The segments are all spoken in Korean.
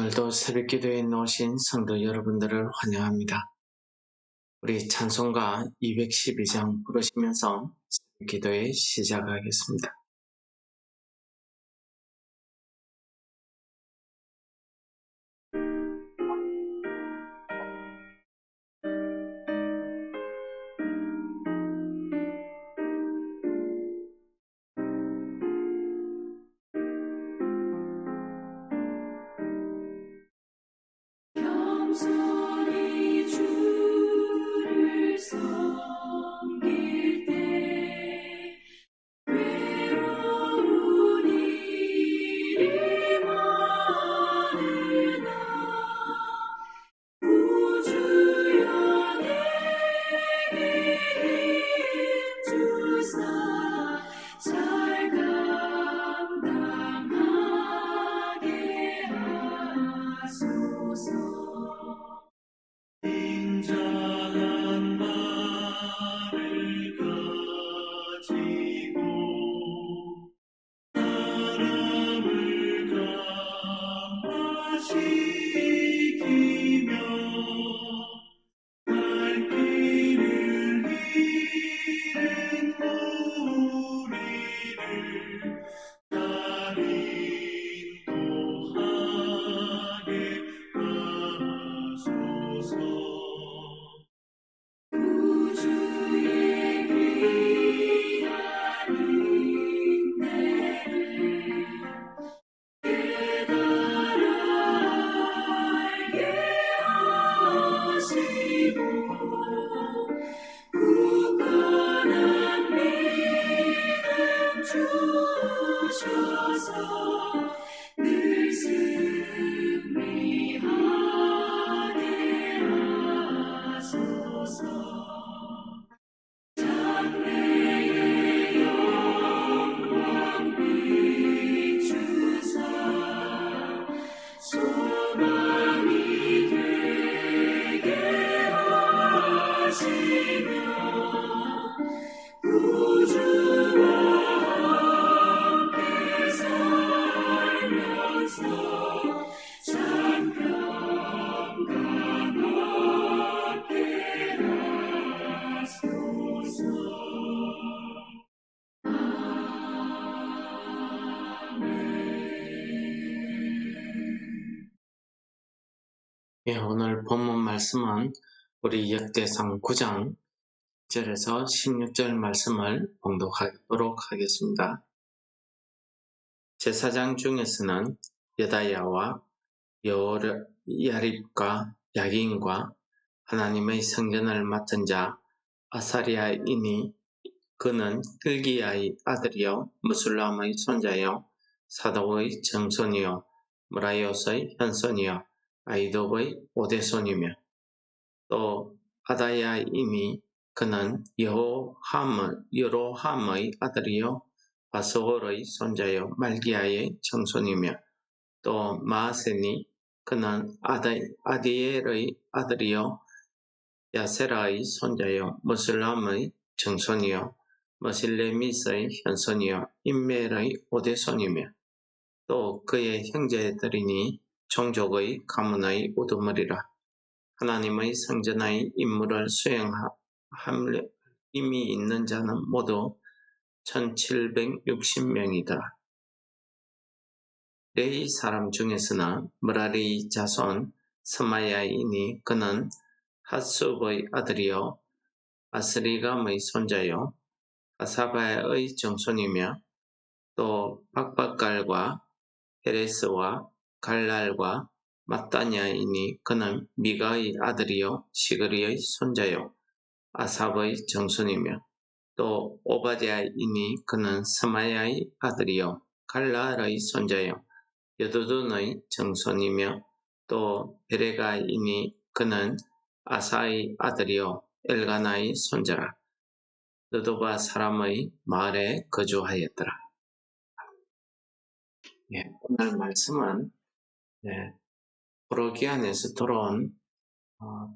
오늘도 새벽기도에 나오신 성도 여러분들을 환영합니다. 우리 찬송가 212장 부르시면서 새벽기도에 시작하겠습니다. 겸손히 주를 섬길 때 외로운 일이 많으나 구주여 내게 힘 주사 잘 감당하게 하소서. 인자한 말을 가지고 사람을 감화시키며 갈 길을 잃은 무리를 잘 인도하게 하소서. 구주의 귀한 인내를 깨달아 알게 하시고 굳건한 믿음 주셔서 늘 승리하게 하소서. 장래의 영광 비추사 소망이 되게 하시며 구주와 함께 살면서 참 평강하게 하소서. 오늘 본문 말씀은 우리 역대상 9장 1절에서 16절 말씀을 봉독하도록 하겠습니다. 제사장 중에서는 여다야와 여호야립과 야긴과 하나님의 성전을 맡은 자 아사리아이니 그는 hil기야의 아들이요 무술람의 손자요 사독의 정손이요 무라이옷의 현손이요 아이독의 오대손이며 또 아다야이니 그는 여로함의 아들이요 바스홀의 손자요 말기야의 정손이며 또 마아세니 그는 아디엘의 아들이요 야세라의 손자요 무술람의 정손이요 머실레밋의 현손이요 임멜의 오대손이며 또 그의 형제들이니 종족의 가문의 우두머리라. 하나님의 성전의 임무를 수행할 힘이 있는 자는 모두 1760명이더라. 레위 사람 중에서는 무라리 자손 스마야이니 그는 핫숲의 아들이요 아스리감의 손자요 아사바의 정손이며 또 박박갈과 헤레스와 갈랄과 마따냐이니 그는 미가의 아들이요 시그리의 손자요 아삽의 정손이며 또 오바댜이니 그는 스마야의 아들이요 갈랄의 손자요 여두둔의 정손이며 또 베레가이니 그는 아사의 아들이요 엘가나의 손자라. 느도바 사람의 마을에 거주하였더라. 오늘 말씀은 포로기안에서 돌아온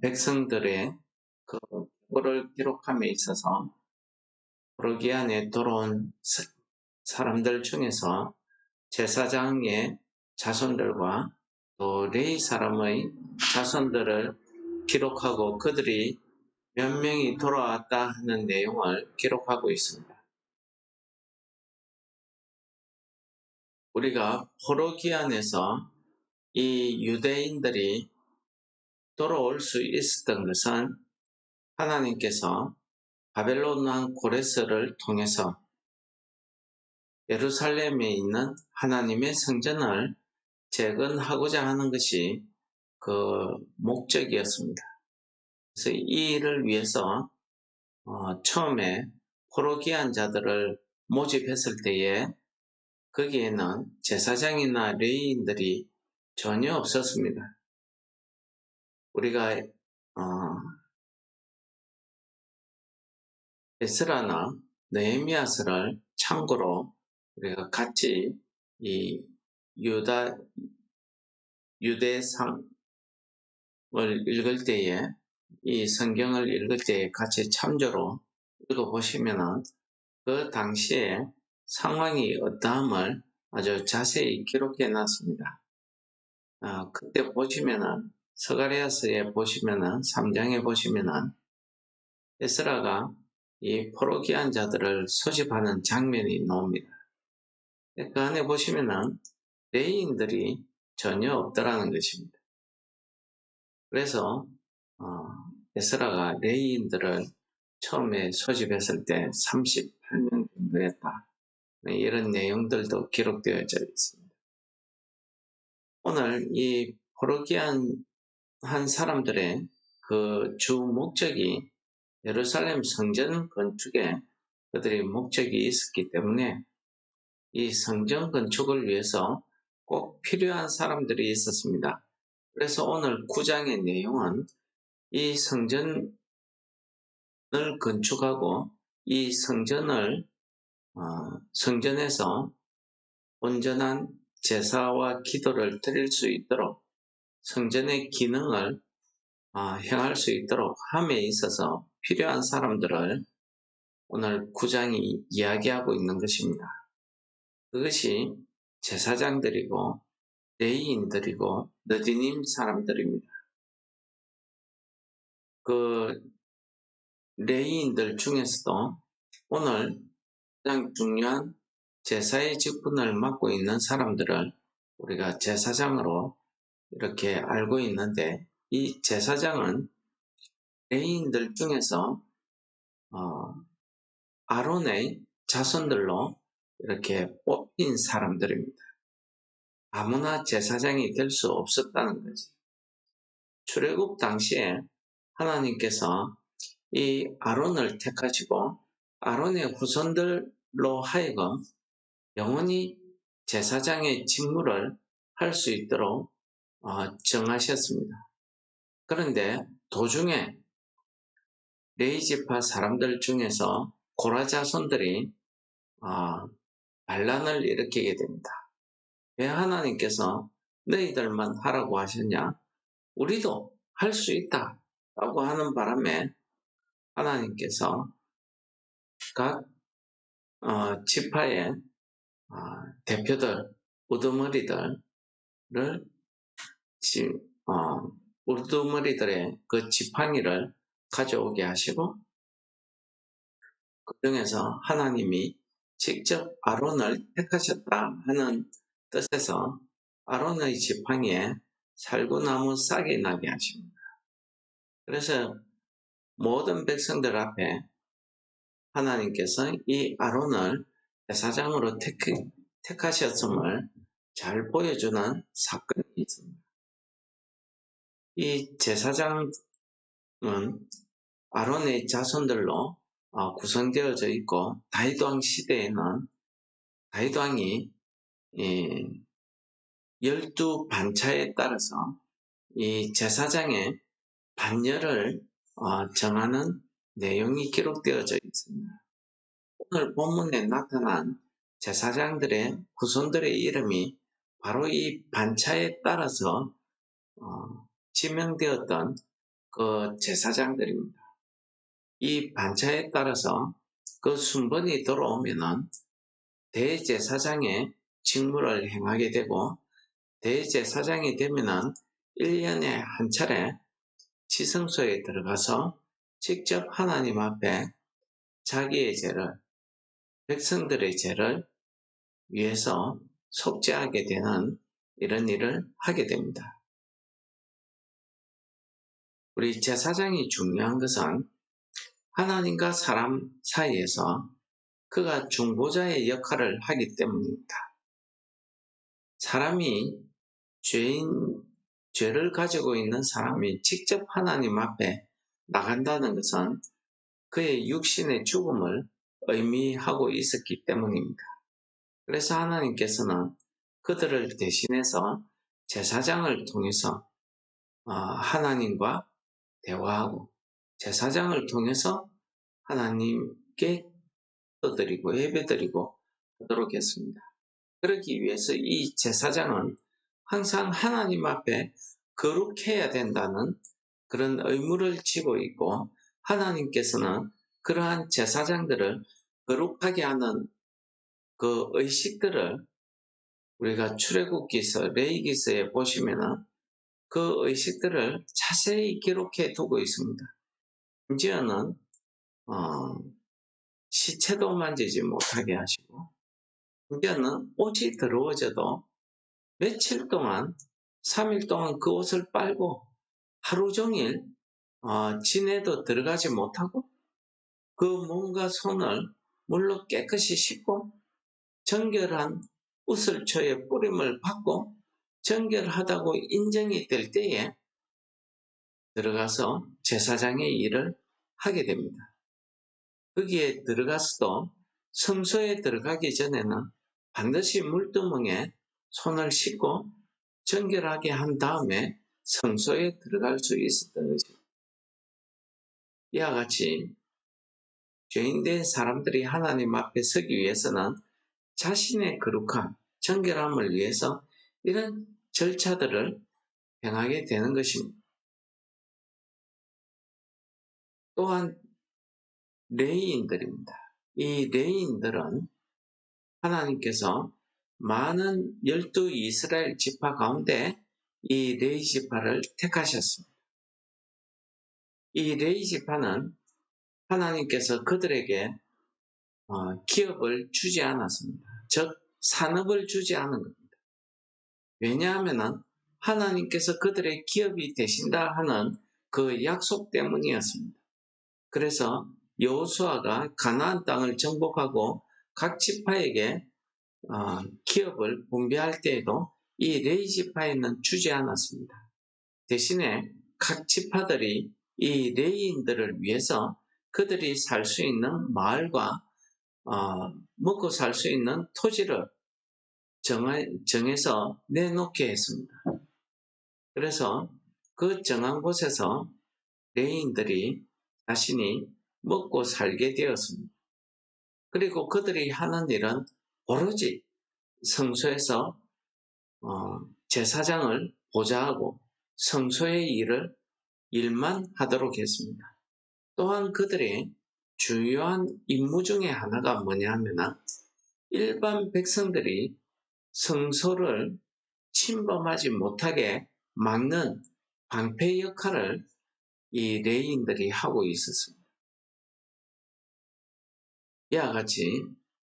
백성들의 그 거를 기록함에 있어서 포로기안에 돌아온 사람들 중에서 제사장의 자손들과 또 레위 사람의 자손들을 기록하고 그들이 몇 명이 돌아왔다 하는 내용을 기록하고 있습니다. 우리가 포로 기한에서 이 유대인들이 돌아올 수 있었던 것은 하나님께서 바벨론 왕 고레스를 통해서 예루살렘에 있는 하나님의 성전을 재건하고자 하는 것이 그 목적이었습니다. 그래서 이 일을 위해서 처음에 포로 기한 자들을 모집했을 때에 거기에는 제사장이나 레위인들이 전혀 없었습니다. 우리가 에스라나 느헤미야서를 참고로 우리가 같이 이 유대상을 읽을 때에 이 성경을 읽을 때에 같이 참조로 읽어보시면은 그 당시에 상황이 어떠함을 아주 자세히 기록해 놨습니다. 그때 보시면은 스가랴서에 보시면은 3장에 보시면은 에스라가 이 포로기한 자들을 소집하는 장면이 나옵니다. 그 안에 보시면은 레위인들이 전혀 없더라는 것입니다. 그래서 에스라가 레위인들을 처음에 소집했을 때 38명 정도였다. 이런 내용들도 기록되어져 있습니다. 오늘 이 포로기한 한 사람들의 그 주 목적이 예루살렘 성전 건축에 그들의 목적이 있었기 때문에 이 성전 건축을 위해서 꼭 필요한 사람들이 있었습니다. 그래서 오늘 9장의 내용은 이 성전을 건축하고 이 성전에서 온전한 제사와 기도를 드릴 수 있도록 성전의 기능을 행할 수 있도록 함에 있어서 필요한 사람들을 오늘 9장이 이야기하고 있는 것입니다. 그것이 제사장들이고 레위인들이고 느디님 사람들입니다. 그 레위인들 중에서도 오늘 가장 중요한 제사의 직분을 맡고 있는 사람들을 우리가 제사장으로 이렇게 알고 있는데 이 제사장은 레위인들 중에서 아론의 자손들로 이렇게 뽑힌 사람들입니다. 아무나 제사장이 될 수 없었다는 거지. 출애굽 당시에 하나님께서 이 아론을 택하시고 아론의 후손들로 하여금 영원히 제사장의 직무를 할 수 있도록 정하셨습니다. 그런데 도중에 레위지파 사람들 중에서 고라 자손들이 반란을 일으키게 됩니다. 왜 하나님께서 너희들만 하라고 하셨냐? 우리도 할 수 있다 라고 하는 바람에 하나님께서 각 지파의 대표들, 우두머리들을 우두머리들의 그 지팡이를 가져오게 하시고 그 중에서 하나님이 직접 아론을 택하셨다 하는 뜻에서 아론의 지팡이에 살구나무 싹이 나게 하십니다. 그래서 모든 백성들 앞에 하나님께서 이 아론을 제사장으로 택하셨음을 잘 보여주는 사건이 있습니다. 이 제사장은 아론의 자손들로 구성되어져 있고 다윗 왕 시대에는 다윗 왕이 12반차에 따라서 이 제사장의 반열을 정하는 내용이 기록되어져 있습니다. 오늘 본문에 나타난 제사장들의 후손들의 이름이 바로 이 반차에 따라서 지명되었던 그 제사장들입니다. 이 반차에 따라서 그 순번이 들어오면은 대제사장의 직무를 행하게 되고 대제사장이 되면은 1년에 한 차례 지성소에 들어가서 직접 하나님 앞에 자기의 죄를, 백성들의 죄를 위해서 속죄하게 되는 이런 일을 하게 됩니다. 우리 제사장이 중요한 것은 하나님과 사람 사이에서 그가 중보자의 역할을 하기 때문입니다. 사람이 죄를 가지고 있는 사람이 직접 하나님 앞에 나간다는 것은 그의 육신의 죽음을 의미하고 있었기 때문입니다. 그래서 하나님께서는 그들을 대신해서 제사장을 통해서 하나님과 대화하고 제사장을 통해서 하나님께 기도드리고 예배드리고 하도록 했습니다. 그러기 위해서 이 제사장은 항상 하나님 앞에 거룩해야 된다는 그런 의무를 지고 있고, 하나님께서는 그러한 제사장들을 거룩하게 하는 그 의식들을 우리가 출애굽기서, 레위기서에 보시면은 그 의식들을 자세히 기록해 두고 있습니다. 심지어는 시체도 만지지 못하게 하시고, 심지어는 옷이 더러워져도 며칠 동안, 3일 동안 그 옷을 빨고 하루 종일 지내도 들어가지 못하고 그 몸과 손을 물로 깨끗이 씻고 정결한 우슬초에 뿌림을 받고 정결하다고 인정이 될 때에 들어가서 제사장의 일을 하게 됩니다. 거기에 들어가서도 성소에 들어가기 전에는 반드시 물두멍에 손을 씻고 정결하게 한 다음에 성소에 들어갈 수 있었던 것입니다. 이와 같이 죄인된 사람들이 하나님 앞에 서기 위해서는 자신의 거룩함, 정결함을 위해서 이런 절차들을 행하게 되는 것입니다. 또한 레위인들입니다. 이 레위인들은 하나님께서 많은 12 이스라엘 지파 가운데 이 레위 지파를 택하셨습니다. 이 레위 지파는 하나님께서 그들에게 기업을 주지 않았습니다. 즉 산업을 주지 않은 겁니다. 왜냐하면 하나님께서 그들의 기업이 되신다 하는 그 약속 때문이었습니다. 그래서 여호수아가 가나안 땅을 정복하고 각 지파에게 기업을 분배할 때에도 이 레위 지파에는 주지 않았습니다. 대신에 각 지파들이 이 레위인들을 위해서 그들이 살 수 있는 마을과 먹고 살 수 있는 토지를 정해서 내놓게 했습니다. 그래서 그 정한 곳에서 레위인들이 자신이 먹고 살게 되었습니다. 그리고 그들이 하는 일은 오로지 성소에서 제사장을 보좌하고 성소의 일만 하도록 했습니다. 또한 그들의 주요한 임무 중에 하나가 뭐냐 하면 일반 백성들이 성소를 침범하지 못하게 막는 방패 역할을 이 레위인들이 하고 있었습니다. 이와 같이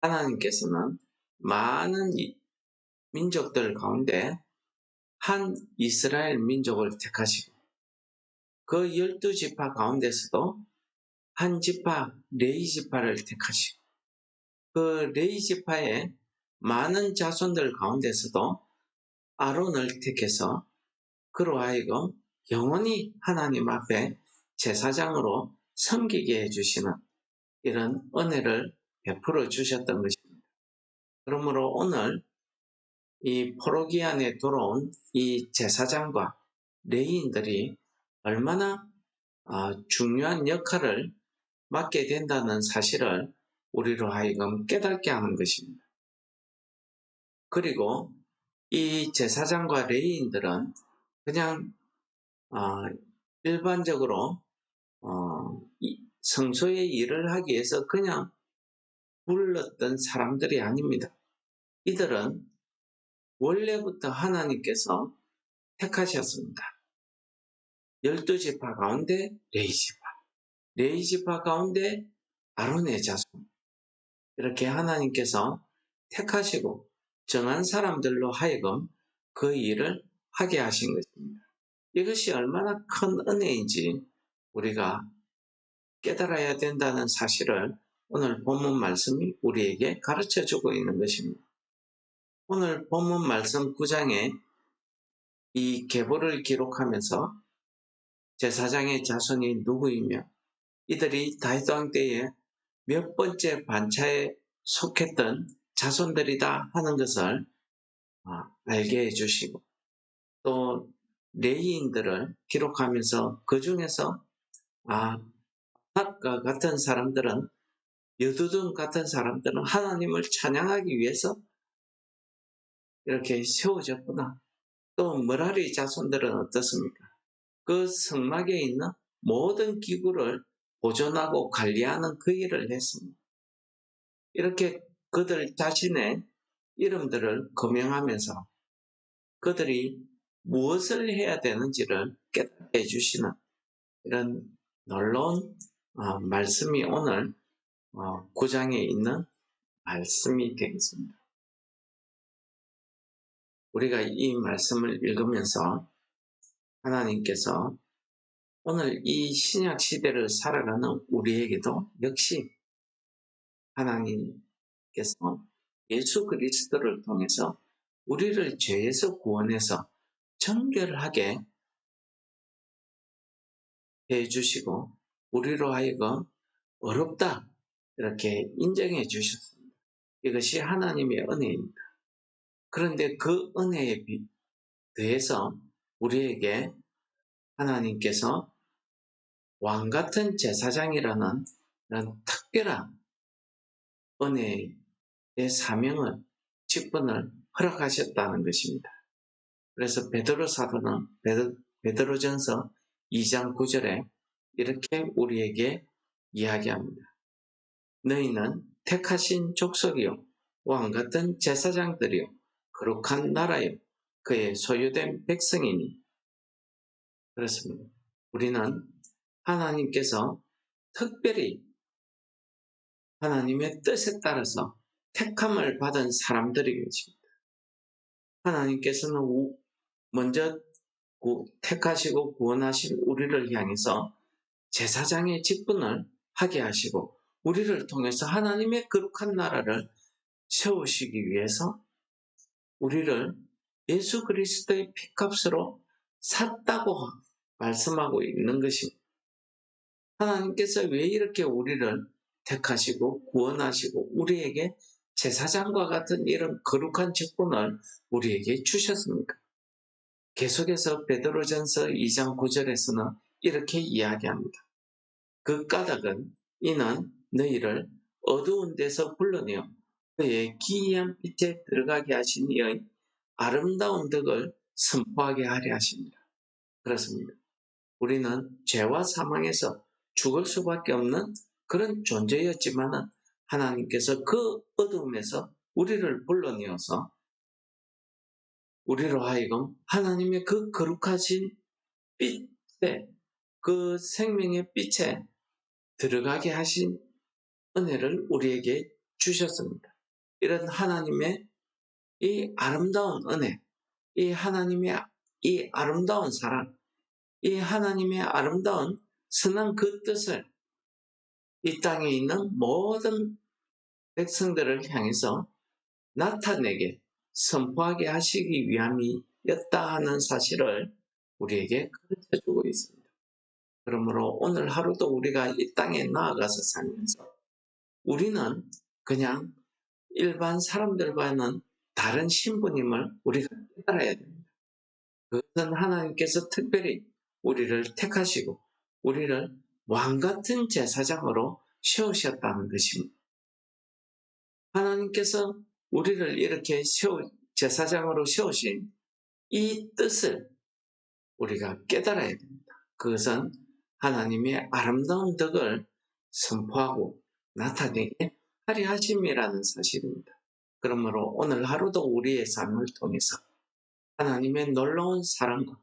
하나님께서는 많은 민족들 가운데 한 이스라엘 민족을 택하시고 그 12지파 가운데서도 한 지파, 레위 지파를 택하시고 그 레위 지파의 많은 자손들 가운데서도 아론을 택해서 그로 하여금 영원히 하나님 앞에 제사장으로 섬기게 해주시는 이런 은혜를 베풀어 주셨던 것입니다. 그러므로 오늘 이 포로기 안에 돌아온 이 제사장과 레위인들이 얼마나 중요한 역할을 맡게 된다는 사실을 우리로 하여금 깨닫게 하는 것입니다. 그리고 이 제사장과 레위인들은 그냥 일반적으로 성소의 일을 하기 위해서 그냥 불렀던 사람들이 아닙니다. 이들은 원래부터 하나님께서 택하셨습니다. 12지파 가운데 레위지파 가운데 아론의 자손, 이렇게 하나님께서 택하시고 정한 사람들로 하여금 그 일을 하게 하신 것입니다. 이것이 얼마나 큰 은혜인지 우리가 깨달아야 된다는 사실을 오늘 본문 말씀이 우리에게 가르쳐주고 있는 것입니다. 오늘 본문 말씀 9장에 이 계보를 기록하면서 제사장의 자손이 누구이며 이들이 다윗 왕 때에 몇 번째 반차에 속했던 자손들이다 하는 것을 알게 해주시고, 또 레위인들을 기록하면서 그 중에서 바락과 같은 사람들은, 여두둔 같은 사람들은 하나님을 찬양하기 위해서 이렇게 세워졌구나. 또 머라리 자손들은 어떻습니까? 그 성막에 있는 모든 기구를 보존하고 관리하는 그 일을 했습니다. 이렇게 그들 자신의 이름들을 거명하면서 그들이 무엇을 해야 되는지를 깨닫게 해주시는 이런 놀라운 말씀이 오늘 9장에 있는 말씀이 되겠습니다. 우리가 이 말씀을 읽으면서 하나님께서 오늘 이 신약 시대를 살아가는 우리에게도 역시 하나님께서 예수 그리스도를 통해서 우리를 죄에서 구원해서 정결하게 해주시고 우리로 하여금 어렵다 이렇게 인정해 주셨습니다. 이것이 하나님의 은혜입니다. 그런데 그 은혜에 대해서 우리에게 하나님께서 왕같은 제사장이라는 이런 특별한 은혜의 사명을, 직분을 허락하셨다는 것입니다. 그래서 베드로 사도는 베드로전서 2장 9절에 이렇게 우리에게 이야기합니다. 너희는 택하신 족속이요 왕같은 제사장들이요 거룩한 나라요 그의 소유된 백성이니. 그렇습니다. 우리는 하나님께서 특별히 하나님의 뜻에 따라서 택함을 받은 사람들이 계십니다. 하나님께서는 먼저 택하시고 구원하신 우리를 향해서 제사장의 직분을 하게 하시고 우리를 통해서 하나님의 거룩한 나라를 세우시기 위해서 우리를 예수 그리스도의 피값으로 샀다고 말씀하고 있는 것입니다. 하나님께서 왜 이렇게 우리를 택하시고 구원하시고 우리에게 제사장과 같은 이런 거룩한 직분을 우리에게 주셨습니까? 계속해서 베드로전서 2장 9절에서는 이렇게 이야기합니다. 그 까닭은 이는 너희를 어두운 데서 불러내어 그의 기이한 빛에 들어가게 하신 이의 아름다운 덕을 선포하게 하려 하십니다. 그렇습니다. 우리는 죄와 사망에서 죽을 수밖에 없는 그런 존재였지만 하나님께서 그 어두움에서 우리를 불러내어서 우리로 하여금 하나님의 그 거룩하신 빛에, 그 생명의 빛에 들어가게 하신 은혜를 우리에게 주셨습니다. 이런 하나님의 이 아름다운 은혜, 이 하나님의 이 아름다운 사랑, 이 하나님의 아름다운 선한 그 뜻을 이 땅에 있는 모든 백성들을 향해서 나타내게 선포하게 하시기 위함이었다 하는 사실을 우리에게 가르쳐주고 있습니다. 그러므로 오늘 하루도 우리가 이 땅에 나아가서 살면서 우리는 그냥 일반 사람들과는 다른 신분임을 우리가 깨달아야 됩니다. 그것은 하나님께서 특별히 우리를 택하시고 우리를 왕같은 제사장으로 세우셨다는 것입니다. 하나님께서 우리를 이렇게 제사장으로 세우신 이 뜻을 우리가 깨달아야 됩니다. 그것은 하나님의 아름다운 덕을 선포하고 나타내게 하려 하심이라는 사실입니다. 그러므로 오늘 하루도 우리의 삶을 통해서 하나님의 놀라운 사랑과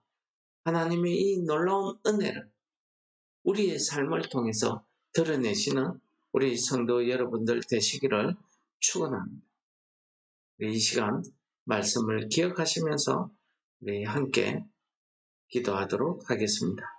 하나님의 이 놀라운 은혜를 우리의 삶을 통해서 드러내시는 우리 성도 여러분들 되시기를 축원합니다. 이 시간 말씀을 기억하시면서 우리 함께 기도하도록 하겠습니다.